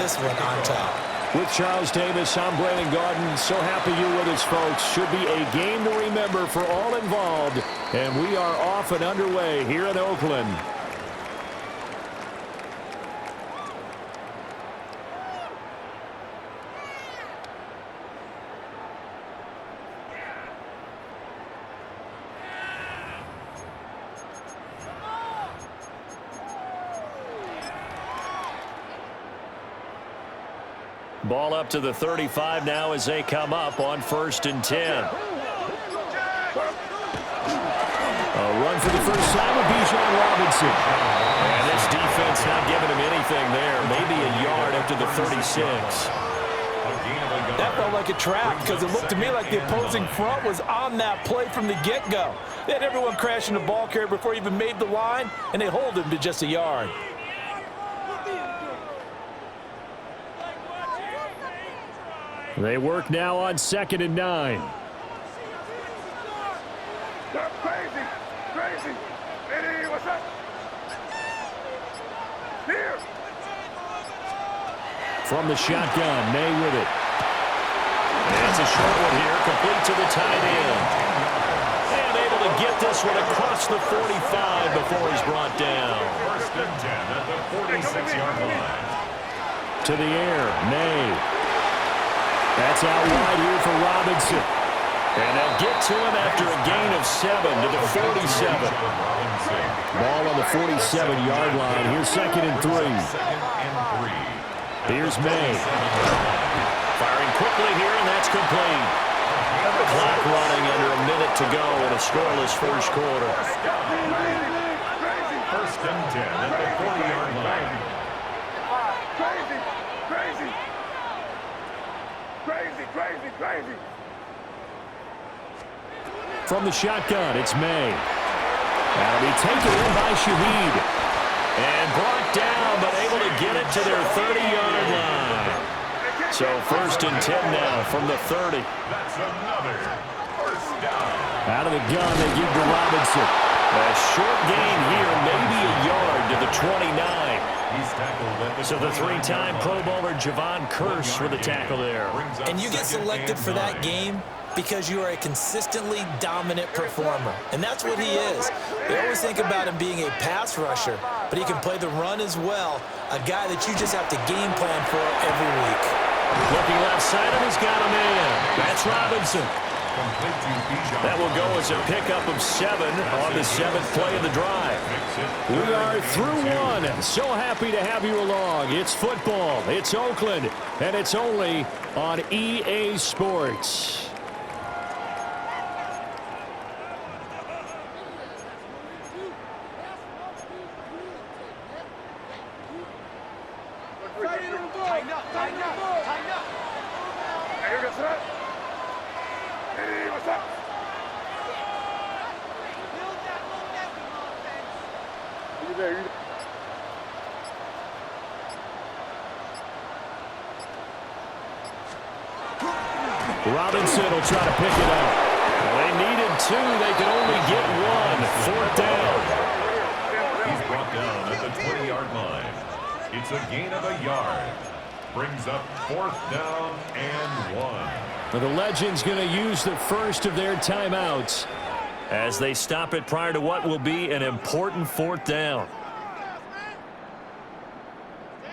this one on top. With Charles Davis, I'm Brandon Garden. So happy you're with us, folks. Should be a game to remember for all involved. And we are off and underway here in Oakland. Ball up to the 35 now as they come up on 1st and 10. A run for the first time with Bijan Robinson. And this defense not giving him anything there. Maybe a yard up to the 36. That felt like a trap because it looked to me like the opposing front was on that play from the get-go. They had everyone crashing the ball carrier before he even made the line, and they hold him to just a yard. They work now on 2nd and 9. Crazy, crazy. Hey, what's up? Here. From the shotgun, May with it. And it's a short one here, complete to the tight end. And able to get this one across the 45 before he's brought down. 1st and 10 at the 46-yard line. To the air, May. That's out wide here for Robinson. And they'll get to him after a gain of 7 to the 47. Ball on the 47-yard line. Here's 2nd and 3. Here's May. Firing quickly here, and that's complete. Clock running under a minute to go in a scoreless first quarter. 1st and 10 at the 40-yard line. Crazy, crazy. Crazy, crazy, crazy. From the shotgun, it's May. That'll be taken in by Shaheed. And brought down, but able to get it to their 30-yard line. So 1st and 10 now from the 30. That's another 1st down. Out of the gun, they give to Robinson. A short gain here, maybe a yard to the 29. He's tackled at the So the 3-time Pro Bowler Javon Curse with a tackle there. And you get selected for that game because you are a consistently dominant performer. And that's what he is. They always think about him being a pass rusher, but he can play the run as well, a guy that you just have to game plan for every week. Looking left side, and he's got a man. That's Robinson. That will go as a pickup of 7 on the 7th play of the drive. We are through 1. So happy to have you along. It's football, it's Oakland, and it's only on EA Sports. Tighten up, tighten up, tighten up. Hey, you got that? Hey, what's up? You there, you there. Robinson will try to pick it up. Well, they needed 2. They can only get 1. 4th down. He's brought down at the 20-yard line. It's a gain of a yard. Brings up 4th down and 1. Well, the Legends going to use the first of their timeouts as they stop it prior to what will be an important 4th down.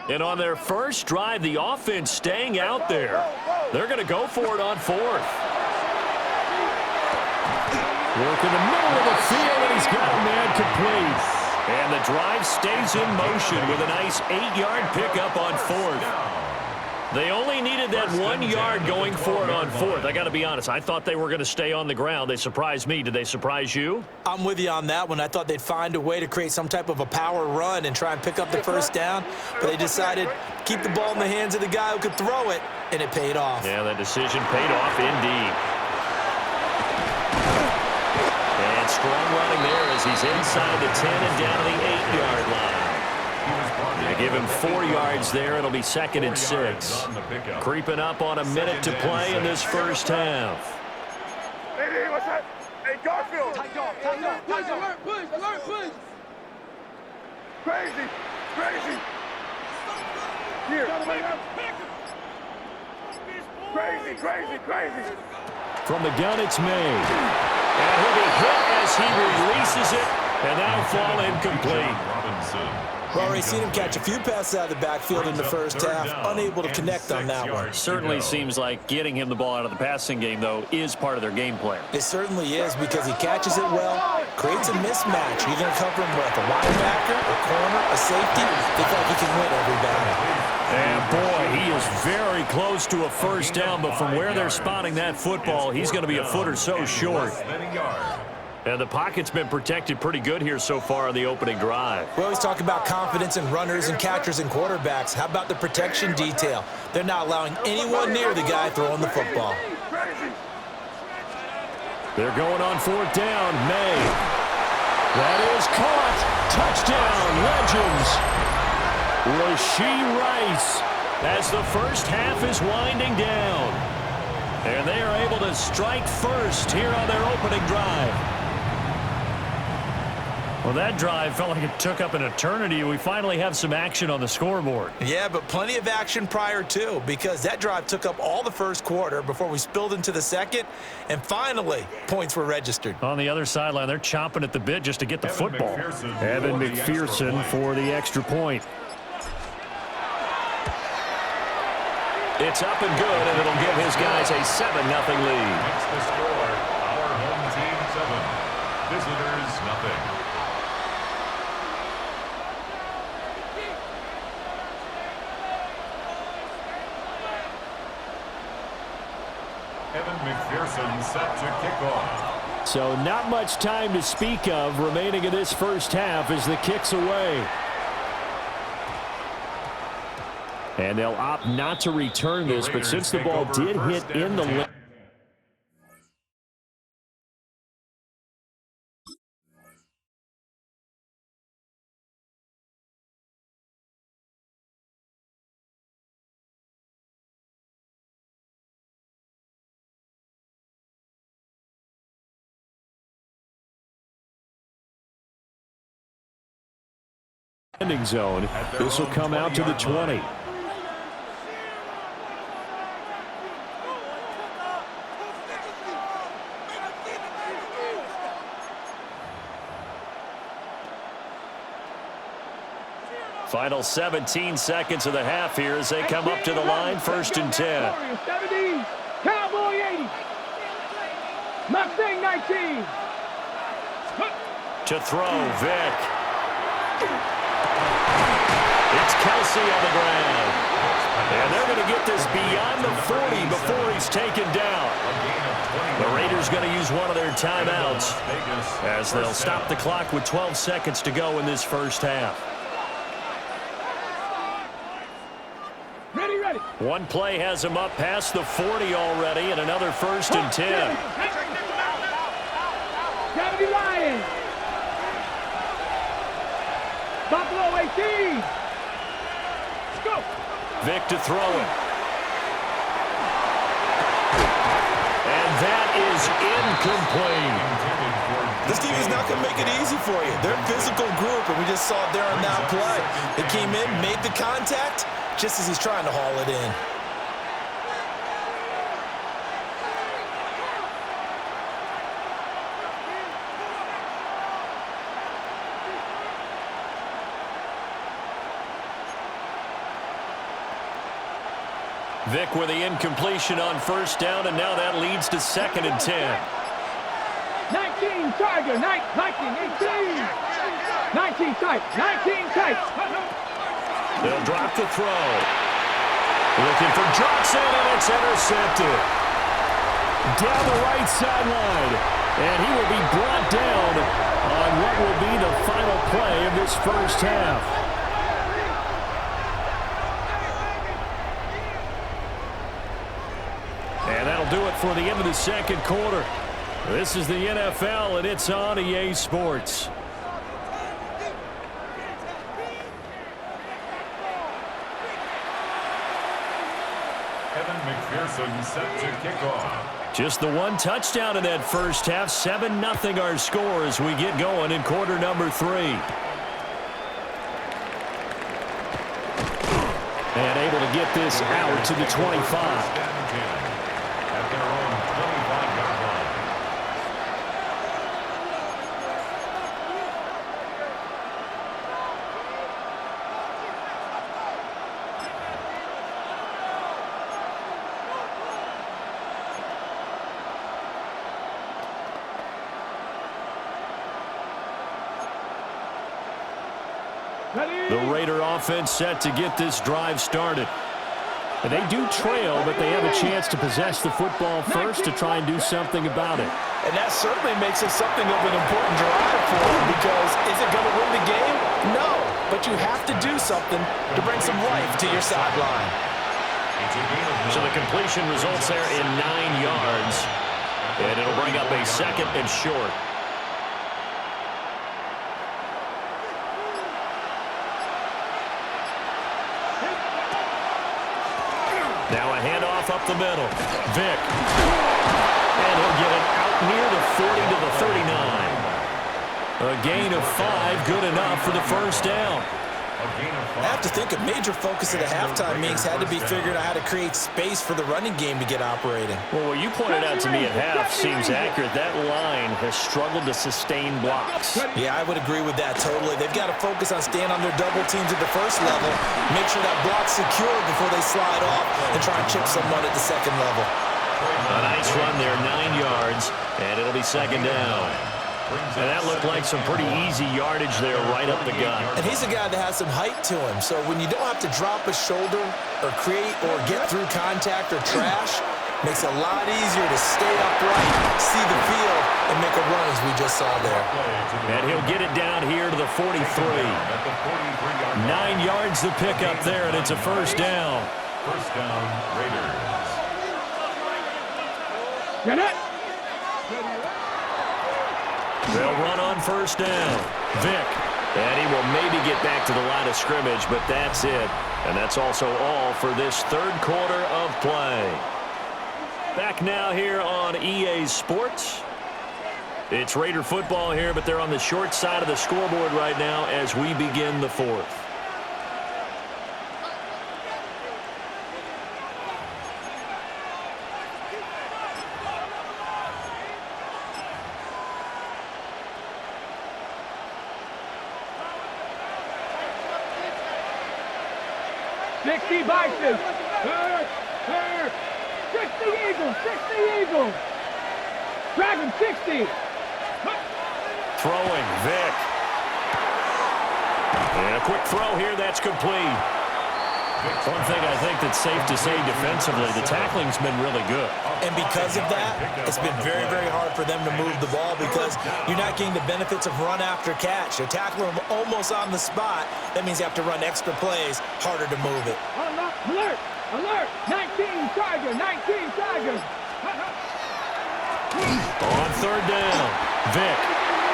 And on their first drive, the offense staying out there. They're going to go for it on 4th. Work in the middle of the field, and he's got a man complete. And the drive stays in motion with a nice 8-yard pickup on 4th. They only needed that 1 yard going for it on 4th. I got to be honest, I thought they were going to stay on the ground. They surprised me. Did they surprise you? I'm with you on that one. I thought they'd find a way to create some type of a power run and try and pick up the 1st down, but they decided to keep the ball in the hands of the guy who could throw it, and it paid off. Yeah, that decision paid off indeed. And strong running there as he's inside the 10 and down to the 8-yard line. They give him 4 yards there. It'll be 2nd and 6. Creeping up on a minute to play in this first half. Hey, what's that? Hey, Garfield. Tight off. Alert, push. Crazy, crazy. Here. Crazy, crazy, crazy. From the gun, it's made. And he'll be hit as he releases it, and that'll fall incomplete. Well, we've seen him catch a few passes out of the backfield in the first half, unable to connect on that one. Certainly seems like getting him the ball out of the passing game, though, is part of their game plan. It certainly is because he catches it well, creates a mismatch. You're going to cover him with a linebacker, a corner, a safety. They feel like he can win every battle. And, boy, he is very close to a first down, but from where they're spotting that football, he's going to be a foot or so short. And the pocket's been protected pretty good here so far on the opening drive. We always talk about confidence in runners and catchers and quarterbacks. How about the protection detail? They're not allowing anyone near the guy throwing the football. They're going on fourth down. May. That is caught. Touchdown, Legends. Rashee Rice as the first half is winding down. And they are able to strike first here on their opening drive. Well, that drive felt like it took up an eternity. We finally have some action on the scoreboard. Yeah, but plenty of action prior to, because that drive took up all the first quarter before we spilled into the second, and finally, points were registered. On the other sideline, they're chomping at the bit just to get the football. Evan McPherson for the extra point. It's up and good, and it'll give his guys a 7-0 lead. That's the score. Our home team 7. Visitors nothing. Evan McPherson set to kick off. So not much time to speak of remaining in this first half as the kick's away. And they'll opt not to return this, but since the ball did hit in the lane. Ending zone. This will come out to the 20. Final 17 seconds of the half here as they come up to the line, 1st and 10. 70, Cowboy 80, Mustang 19. To throw, Vic. It's Kelsey on the ground. And they're going to get this beyond the 40 before he's taken down. The Raiders going to use one of their timeouts as they'll stop the clock with 12 seconds to go in this first half. Ready. One play has him up past the 40 already, and another 1st and 10. Gravity Lions. Buffalo 18. Let's go. Vic to throw it. And that is incomplete. This team is not going to make it easy for you. They're a physical group, and we just saw it there on that play. They came in, made the contact, just as he's trying to haul it in. Vic with the incompletion on 1st down, and now that leads to 2nd and 10. 19 Tiger, 19, 18. 19 tight, 19 tight. They'll drop the throw. Looking for Johnson, and it's intercepted. Down the right sideline, and he will be brought down on what will be the final play of this first half. And that'll do it for the end of the second quarter. This is the NFL, and it's on EA Sports. Evan McPherson set to kick off. Just the one touchdown in that first half. 7-0 our score as we get going in quarter number 3. And to get this out to the 25. At their own 25-yard line. The Raider offense set to get this drive started. And they do trail, but they have a chance to possess the football first to try and do something about it. And that certainly makes it something of an important drive for them, because is it going to win the game? No, but you have to do something to bring some life to your sideline. So the completion results there in 9 yards. And it'll bring up a 2nd and short. Now a handoff up the middle. Vick. And he'll get it out near the 40 to the 39. A gain of 5, good enough for the first down. I have to think a major focus of the halftime meetings had to be figuring out how to create space for the running game to get operating. Well, what you pointed out to me at half seems accurate. That line has struggled to sustain blocks. Yeah, I would agree with that totally. They've got to focus on staying on their double teams at the first level, make sure that block's secure before they slide off, and try and chip someone at the second level. A nice run there, 9 yards, and it'll be 2nd down. And that looked like some pretty easy yardage there right up the gut. And he's a guy that has some height to him, so when you don't have to drop a shoulder or create or get through contact or trash, makes it a lot easier to stay upright, see the field, and make a run as we just saw there. And he'll get it down here to the 43. 9 yards to pick up there, and it's a first down. First down, Raiders. Get it. They'll run on first down. Vick. And he will maybe get back to the line of scrimmage, but that's it. And that's also all for this 3rd quarter of play. Back now here on EA Sports. It's Raider football here, but they're on the short side of the scoreboard right now as we begin the 4th. Vices. 60 Eagles. 60 Eagles. Dragon 60. Throwing, Vick. And a quick throw here, that's complete. One thing I think that's safe to say defensively, the tackling's been really good. And because of that, it's been very, very hard for them to move the ball because you're not getting the benefits of run after catch. You're tackling them almost on the spot. That means you have to run extra plays, harder to move it. Alert! Alert! 19 Tiger! 19 Tiger! On 3rd down, Vick.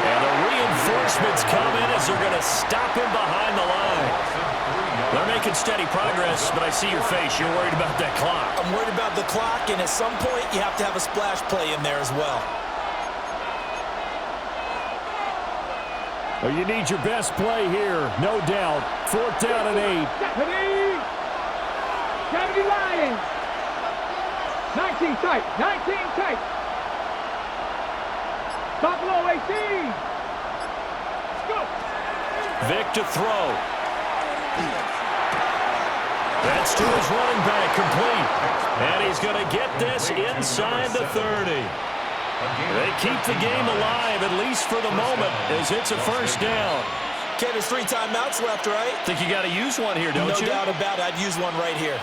And the reinforcements come in as they're going to stop him behind the line. They're making steady progress, but I see your face. You're worried about that clock. I'm worried about the clock, and at some point, you have to have a splash play in there as well. Well, you need your best play here, no doubt. 4th down and 8. Deputy Lions. 19 tight. 19 tight. Top low 18. Let's go. Vick to throw. That's to his running back, complete. And he's going to get this inside the 30. They keep the game alive, at least for the moment, as it's a first down. Okay, there's 3 timeouts left, right? Think you got to use one here, don't you? No doubt about it. I'd use one right here.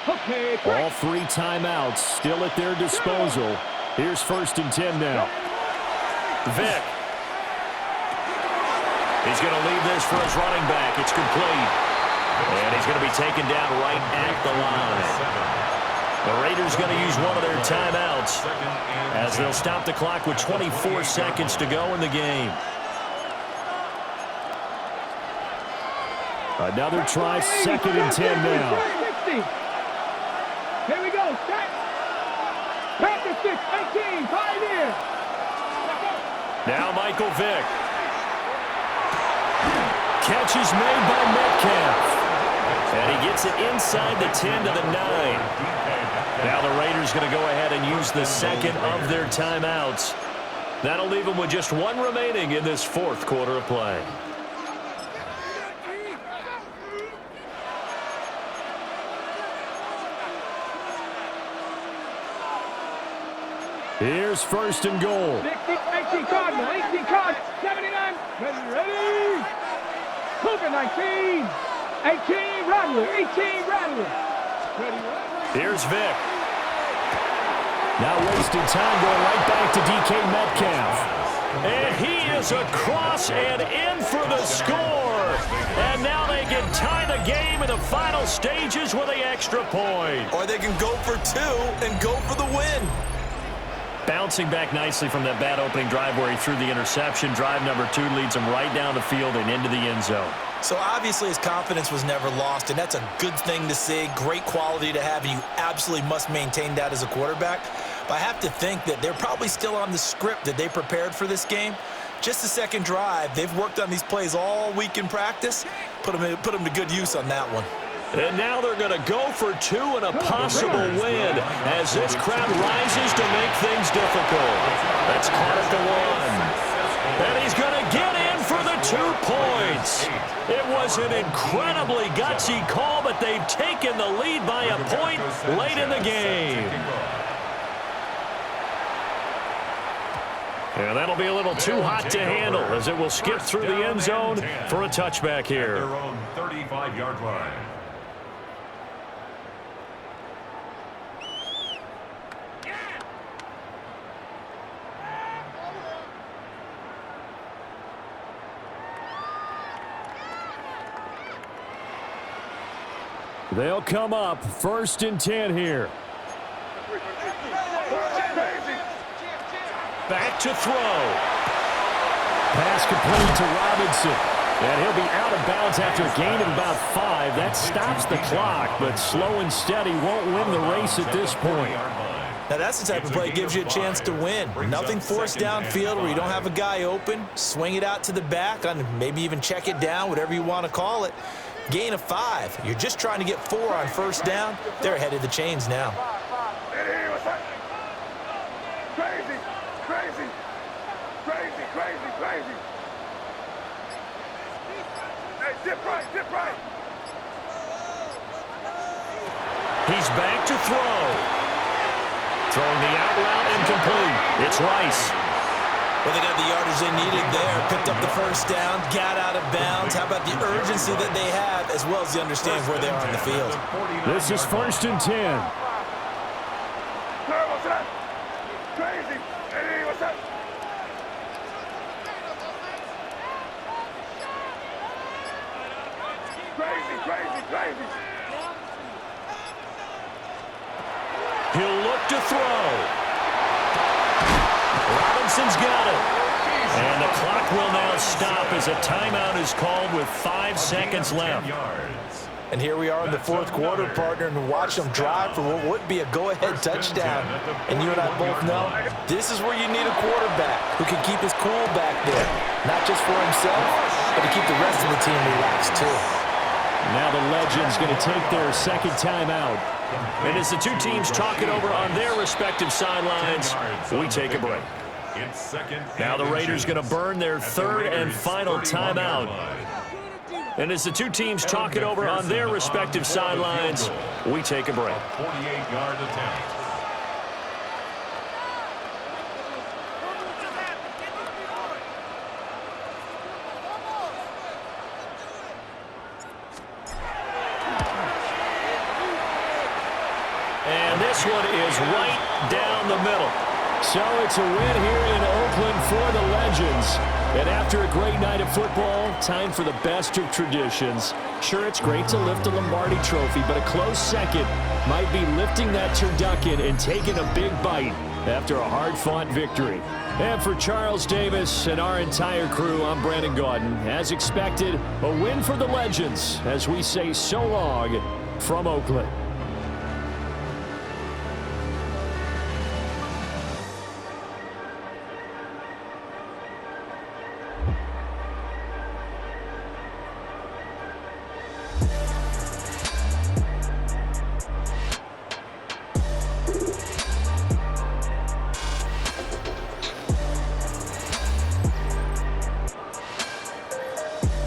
Okay. All 3 timeouts still at their disposal. Here's 1st and 10 now. Vick. He's going to leave this for his running back. It's complete. And he's going to be taken down right at the line. The Raiders going to use one of their timeouts as they'll stop the clock with 24 seconds to go in the game. Another try, 2nd and 10 now. Here we go. Set. Panther 6, 18, Pioneer. Now Michael Vick. Catch is made by Metcalf. gets it inside the 10 to the 9. Now the Raiders going to go ahead and use the second of their timeouts. That'll leave them with just one remaining in this fourth quarter of play. Here's first and goal. 18 Cardinal, 18 Cardinal, 79, ready. Cougar 19, 18 Rattler, 18 Rattler. Ready. Here's Vic. Now wasting time going right back to DK Metcalf. And he is across and in for the score. And now they can tie the game in the final stages with the extra point. Or they can go for two and go for the win. Bouncing back nicely from that bad opening drive where he threw the interception. Drive number 2 leads him right down the field and into the end zone. So obviously his confidence was never lost, and that's a good thing to see. Great quality to have, and you absolutely must maintain that as a quarterback. But I have to think that they're probably still on the script that they prepared for this game. Just the second drive, they've worked on these plays all week in practice. Put them to good use on that one. And now they're going to go for 2 and a possible win as this crowd rises to make things difficult. That's caught at the 1. And he's going to get in for the 2 points. It was an incredibly gutsy call, but they've taken the lead by a point late in the game. And that'll be a little too hot to handle as it will skip through the end zone for a touchback here. Their own 35-yard line. They'll come up 1st and 10 here. Back to throw. Pass complete to Robinson. And he'll be out of bounds after a gain of about 5. That stops the clock, but slow and steady won't win the race at this point. Now that's the type of play that gives you a chance to win. Nothing forced downfield where you don't have a guy open. Swing it out to the back, on maybe even check it down, whatever you want to call it. Gain of 5. You're just trying to get 4 on first down. They're ahead of the chains now. Crazy, crazy, crazy, crazy, crazy. Hey, dip right. He's back to throw. Throwing the out route incomplete. It's Rice. Well, they got the yardage they needed there. Picked up the first down, got out of bounds. How about the urgency that they have, as well as the understanding of where they are on the field? This is 1st and 10. What's that? Crazy. Hey, what's that? Crazy. He'll look to throw. Robinson's got it. And the clock will now stop as a timeout is called with 5 seconds left. And here we are in the fourth quarter, partner, and watch them drive for what would be a go-ahead touchdown. And you and I both know this is where you need a quarterback who can keep his cool back there, not just for himself, but to keep the rest of the team relaxed too. Now the Legends going to take their second timeout. And as the two teams talk it over on their respective sidelines, we take a break. Now the Raiders going to burn their third and final timeout. And as the two teams talk it over on their respective sidelines, we take a break. 48-yard attempt. And this one is right down the middle. So it's a win here in Oakland for the Legends. And after a great night of football, time for the best of traditions. Sure, it's great to lift a Lombardi trophy, but a close second might be lifting that turducken and taking a big bite after a hard-fought victory. And for Charles Davis and our entire crew, I'm Brandon Gaudin. As expected, a win for the Legends as we say so long from Oakland.